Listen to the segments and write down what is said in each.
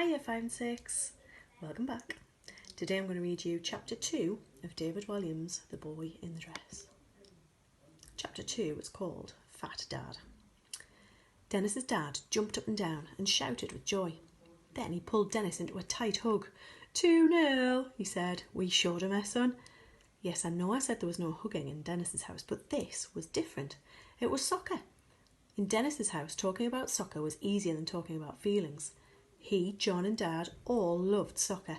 Hiya Fine Six, welcome back. Today I'm going to read you Chapter 2 of David Williams' The Boy in the Dress. Chapter 2 is called Fat Dad. Dennis's dad jumped up and down and shouted with joy. Then he pulled Dennis into a tight hug. 2-0, he said. We showed him, son. Yes, I know I said there was no hugging in Dennis's house, but this was different. It was soccer. In Dennis's house, talking about soccer was easier than talking about feelings. He, John and Dad all loved soccer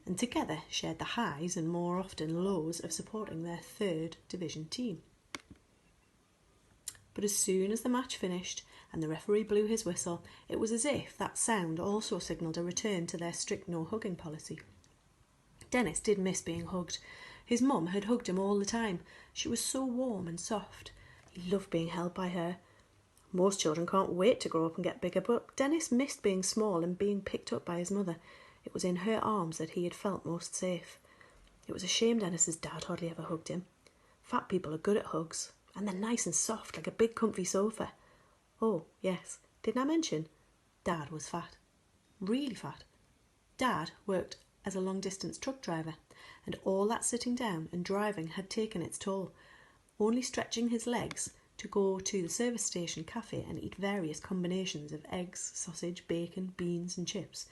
and together shared the highs and more often lows of supporting their third division team. But as soon as the match finished and the referee blew his whistle, it was as if that sound also signalled a return to their strict no-hugging policy. Dennis did miss being hugged. His mum had hugged him all the time. She was so warm and soft. He loved being held by her. Most children can't wait to grow up and get bigger, but Dennis missed being small and being picked up by his mother. It was in her arms that he had felt most safe. It was a shame Dennis's dad hardly ever hugged him. Fat people are good at hugs, and they're nice and soft like a big comfy sofa. Oh, yes, didn't I mention? Dad was fat. Really fat. Dad worked as a long-distance truck driver, and all that sitting down and driving had taken its toll. Only stretching his legs to go to the service station cafe and eat various combinations of eggs, sausage, bacon, beans and chips.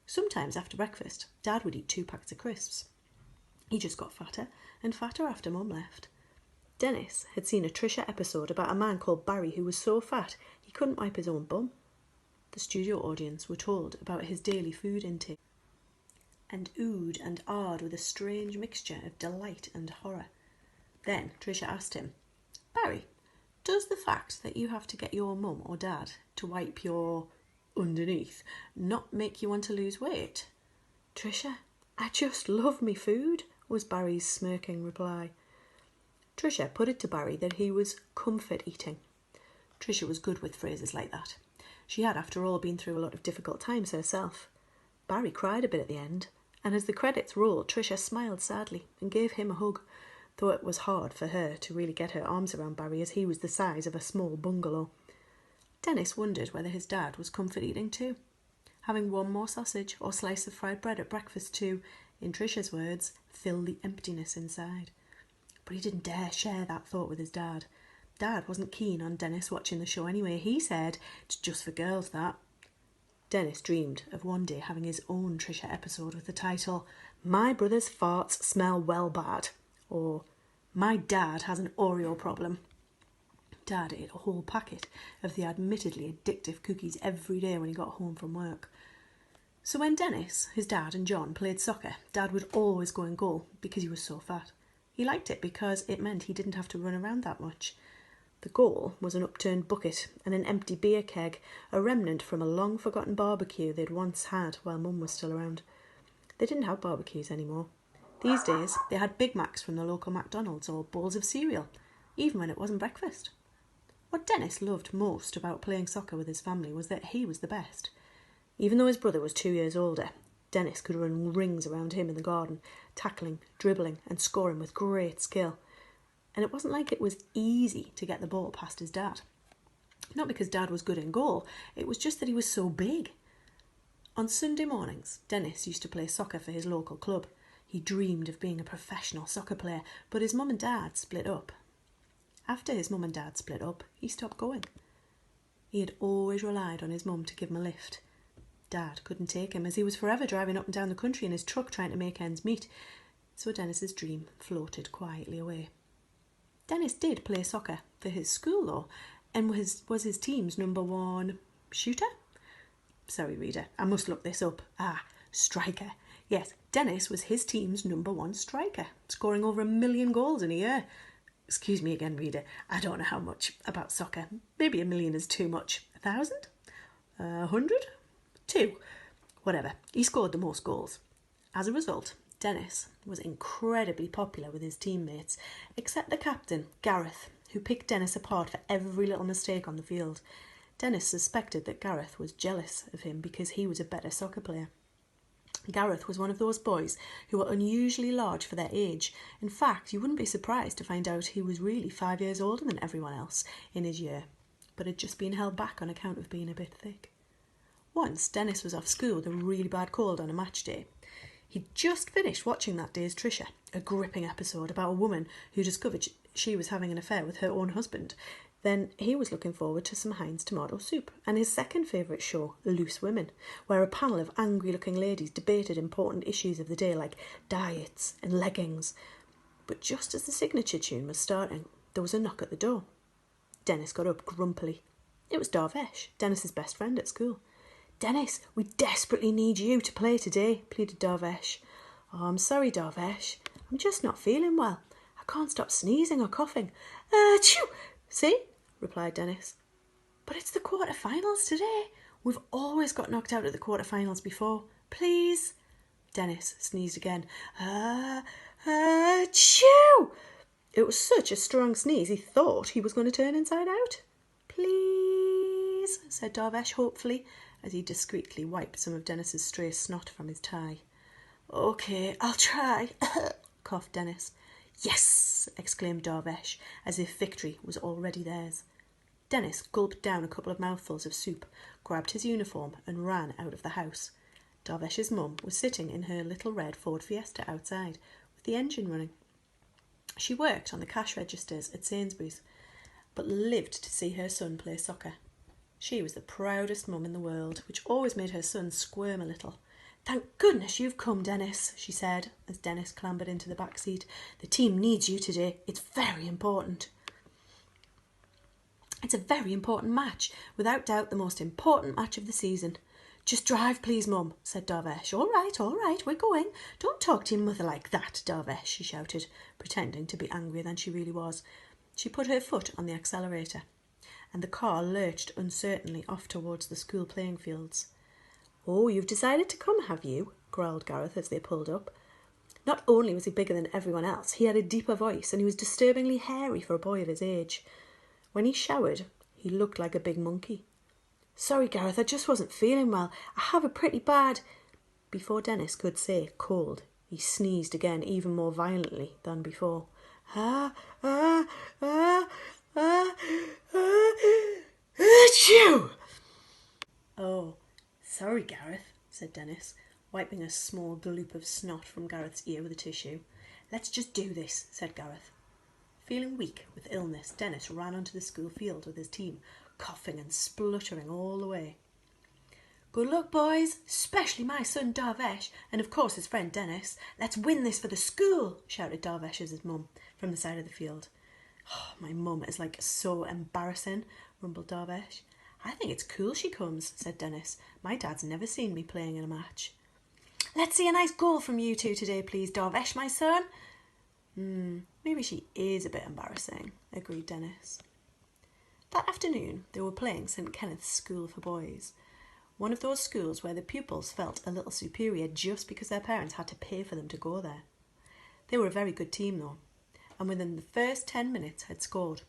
Sometimes after breakfast, Dad would eat 2 packs of crisps. He just got fatter and fatter after Mum left. Dennis had seen a Trisha episode about a man called Barry who was so fat he couldn't wipe his own bum. The studio audience were told about his daily food intake and oohed and ahed with a strange mixture of delight and horror. Then Trisha asked him, "Barry, does the fact that you have to get your mum or dad to wipe your underneath not make you want to lose weight?" "Trisha, I just love me food," was Barry's smirking reply. Trisha put it to Barry that he was comfort eating. Trisha was good with phrases like that. She had, after all, been through a lot of difficult times herself. Barry cried a bit at the end, and as the credits rolled, Trisha smiled sadly and gave him a hug, though it was hard for her to really get her arms around Barry as he was the size of a small bungalow. Dennis wondered whether his dad was comfort eating too, having one more sausage or slice of fried bread at breakfast to, in Trisha's words, fill the emptiness inside. But he didn't dare share that thought with his dad. Dad wasn't keen on Dennis watching the show anyway. He said, "It's just for girls, that." Dennis dreamed of one day having his own Trisha episode with the title, "My Brother's Farts Smell Well Bad," or "My Dad Has an Oreo Problem." Dad ate a whole packet of the admittedly addictive cookies every day when he got home from work. So when Dennis, his dad and John played soccer, Dad would always go in goal because he was so fat. He liked it because it meant he didn't have to run around that much. The goal was an upturned bucket and an empty beer keg, a remnant from a long-forgotten barbecue they'd once had while Mum was still around. They didn't have barbecues anymore. These days, they had Big Macs from the local McDonald's or bowls of cereal, even when it wasn't breakfast. What Dennis loved most about playing soccer with his family was that he was the best. Even though his brother was 2 years older, Dennis could run rings around him in the garden, tackling, dribbling and scoring with great skill. And it wasn't like it was easy to get the ball past his dad. Not because Dad was good in goal, it was just that he was so big. On Sunday mornings, Dennis used to play soccer for his local club. He dreamed of being a professional soccer player, but his mum and dad split up. After his mum and dad split up, he stopped going. He had always relied on his mum to give him a lift. Dad couldn't take him as he was forever driving up and down the country in his truck trying to make ends meet, so Dennis's dream floated quietly away. Dennis did play soccer for his school though, and was his team's number 1 shooter? Sorry, reader, I must look this up. Striker. Yes, Dennis was his team's number 1 striker, scoring over 1 million goals in a year. Excuse me again, reader, I don't know how much about soccer. Maybe 1 million is too much. 1,000? 100? 2? Whatever. He scored the most goals. As a result, Dennis was incredibly popular with his teammates, except the captain, Gareth, who picked Dennis apart for every little mistake on the field. Dennis suspected that Gareth was jealous of him because he was a better soccer player. Gareth was one of those boys who were unusually large for their age. In fact, you wouldn't be surprised to find out he was really 5 years older than everyone else in his year, but had just been held back on account of being a bit thick. Once, Dennis was off school with a really bad cold on a match day. He'd just finished watching that day's Trisha, a gripping episode about a woman who discovered she was having an affair with her own husband. Then he was looking forward to some Heinz tomato soup and his second favourite show, Loose Women, where a panel of angry-looking ladies debated important issues of the day like diets and leggings. But just as the signature tune was starting, there was a knock at the door. Dennis got up grumpily. It was Darvesh, Dennis's best friend at school. "Dennis, we desperately need you to play today," pleaded Darvesh. "Oh, I'm sorry, Darvesh. I'm just not feeling well. I can't stop sneezing or coughing." "Achoo! See?" replied Dennis. "But it's the quarterfinals today. We've always got knocked out at the quarterfinals before. Please." Dennis sneezed again. Achoo! It was such a strong sneeze he thought he was going to turn inside out. "Please," said Darvesh hopefully, as he discreetly wiped some of Dennis's stray snot from his tie. "OK, I'll try," coughed Dennis. "Yes!" exclaimed Darvesh, as if victory was already theirs. Dennis gulped down a couple of mouthfuls of soup, grabbed his uniform and ran out of the house. Darvesh's mum was sitting in her little red Ford Fiesta outside, with the engine running. She worked on the cash registers at Sainsbury's, but lived to see her son play soccer. She was the proudest mum in the world, which always made her son squirm a little. "Thank goodness you've come, Dennis," she said, as Dennis clambered into the back seat. "The team needs you today. It's very important." "It's a very important match, without doubt the most important match of the season." "Just drive, please, Mum," said Darvesh. All right, we're going. Don't talk to your mother like that, Darvesh," she shouted, pretending to be angrier than she really was. She put her foot on the accelerator, and the car lurched uncertainly off towards the school playing fields. "Oh, you've decided to come, have you?" growled Gareth as they pulled up. Not only was he bigger than everyone else, he had a deeper voice and he was disturbingly hairy for a boy of his age. When he showered, he looked like a big monkey. "Sorry, Gareth, I just wasn't feeling well. I have a pretty bad..." Before Dennis could say cold, he sneezed again even more violently than before. Achoo! "Oh, sorry, Gareth," said Dennis, wiping a small gloop of snot from Gareth's ear with a tissue. "Let's just do this," said Gareth. Feeling weak with illness, Dennis ran onto the school field with his team, coughing and spluttering all the way. "Good luck, boys, especially my son Darvesh, and of course his friend Dennis. Let's win this for the school," shouted Darvesh's mum from the side of the field. "Oh, my mum is like so embarrassing," rumbled Darvesh. "I think it's cool she comes," said Dennis. "My dad's never seen me playing in a match." "Let's see a nice goal from you two today, please, Darvesh, my son." Maybe she is a bit embarrassing," agreed Dennis. That afternoon they were playing St. Kenneth's School for Boys, one of those schools where the pupils felt a little superior just because their parents had to pay for them to go there. They were a very good team though, and within the first 10 minutes had scored.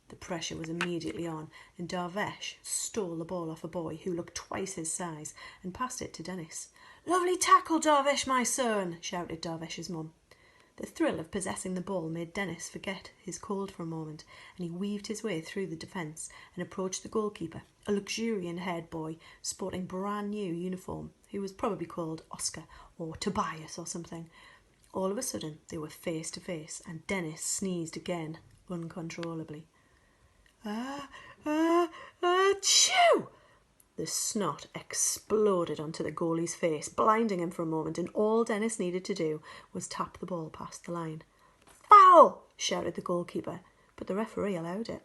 The pressure was immediately on, and Darvesh stole the ball off a boy who looked twice his size and passed it to Dennis. "Lovely tackle, Darvesh, my son," shouted Darvesh's mum. The thrill of possessing the ball made Dennis forget his cold for a moment, and he weaved his way through the defence and approached the goalkeeper, a luxuriant-haired boy sporting brand new uniform, who was probably called Oscar or Tobias or something. All of a sudden they were face to face, and Dennis sneezed again uncontrollably. Achoo! The snot exploded onto the goalie's face, blinding him for a moment, and all Dennis needed to do was tap the ball past the line. "Foul!" shouted the goalkeeper, but the referee allowed it.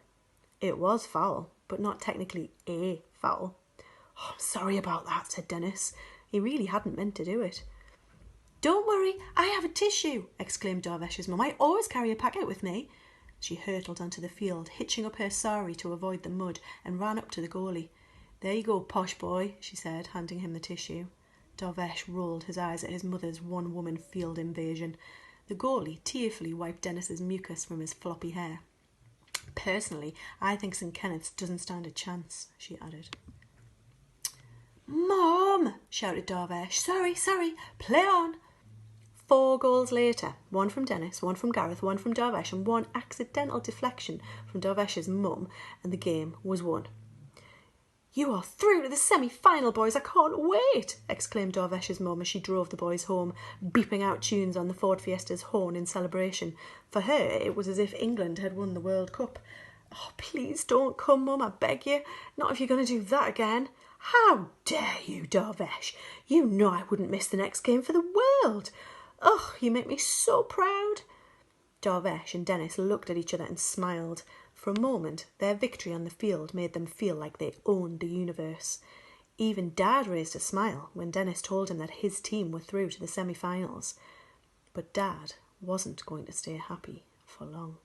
It was foul, but not technically a foul. "Oh, I'm sorry about that," said Dennis. He really hadn't meant to do it. "Don't worry, I have a tissue," exclaimed Darvesh's mum. "I always carry a packet with me." She hurtled onto the field, hitching up her sari to avoid the mud, and ran up to the goalie. "There you go, posh boy," she said, handing him the tissue. Darvesh rolled his eyes at his mother's one-woman field invasion. The goalie tearfully wiped Dennis's mucus from his floppy hair. "Personally, I think St. Kenneth's doesn't stand a chance," she added. "Mom!" shouted Darvesh. Sorry, play on." 4 goals later, one from Dennis, one from Gareth, one from Darvesh, and one accidental deflection from Darvesh's mum, and the game was won. "You are through to the semi-final, boys. I can't wait," exclaimed Darvesh's mum as she drove the boys home, beeping out tunes on the Ford Fiesta's horn in celebration. For her, it was as if England had won the World Cup. "Oh, please don't come, Mum, I beg you. Not if you're going to do that again." "How dare you, Darvesh? You know I wouldn't miss the next game for the world. Oh, you make me so proud." Darvesh and Dennis looked at each other and smiled. For a moment, their victory on the field made them feel like they owned the universe. Even Dad raised a smile when Dennis told him that his team were through to the semi-finals. But Dad wasn't going to stay happy for long.